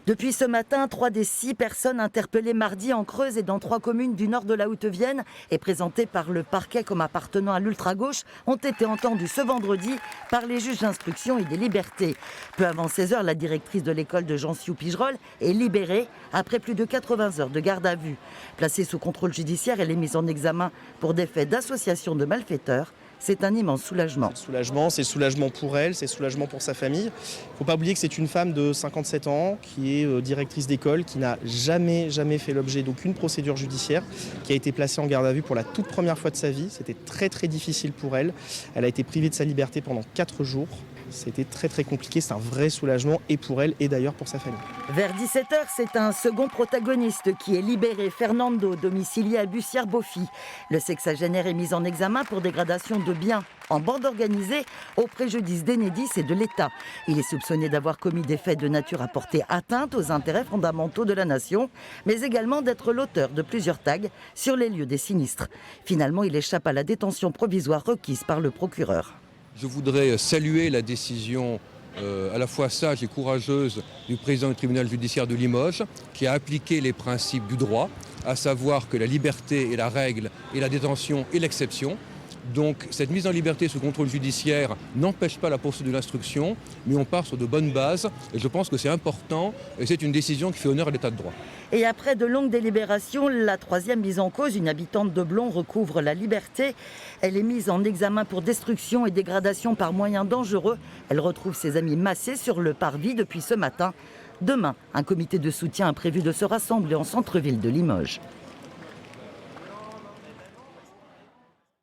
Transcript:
Depuis ce matin, 3 des 6 personnes interpellées mardi en Creuse et dans 3 communes du nord de la Haute-Vienne et présentées par le parquet comme appartenant à l'ultra-gauche ont été entendues ce vendredi par les juges d'instruction et des libertés. Peu avant 16 h, la directrice de l'école de Jean-Sioux-Pigerolles est libérée après plus de 80 heures de garde à vue. Placée sous contrôle judiciaire, elle est mise en examen pour des faits d'association de malfaiteurs. C'est un immense soulagement. C'est soulagement pour elle, c'est soulagement pour sa famille. Il ne faut pas oublier que c'est une femme de 57 ans qui est directrice d'école, qui n'a jamais fait l'objet d'aucune procédure judiciaire, qui a été placée en garde à vue pour la toute première fois de sa vie. C'était très difficile pour elle. Elle a été privée de sa liberté pendant 4 jours. C'était très compliqué, c'est un vrai soulagement et pour elle et d'ailleurs pour sa famille. Vers 17 h, c'est un second protagoniste qui est libéré, Fernando, domicilié à Bussière-Beaufy. Le sexagénaire est mis en examen pour dégradation de biens en bande organisée au préjudice d'Enedis et de l'État. Il est soupçonné d'avoir commis des faits de nature à porter atteinte aux intérêts fondamentaux de la nation, mais également d'être l'auteur de plusieurs tags sur les lieux des sinistres. Finalement, il échappe à la détention provisoire requise par le procureur. Je voudrais saluer la décision à la fois sage et courageuse du président du tribunal judiciaire de Limoges, qui a appliqué les principes du droit, à savoir que la liberté est la règle et la détention est l'exception. Donc cette mise en liberté sous contrôle judiciaire n'empêche pas la poursuite de l'instruction, mais on part sur de bonnes bases et je pense que c'est important et c'est une décision qui fait honneur à l'état de droit. Et après de longues délibérations, la 3e mise en cause, une habitante de Blon, recouvre la liberté. Elle est mise en examen pour destruction et dégradation par moyens dangereux. Elle retrouve ses amis massés sur le parvis depuis ce matin. Demain, un comité de soutien a prévu de se rassembler en centre-ville de Limoges.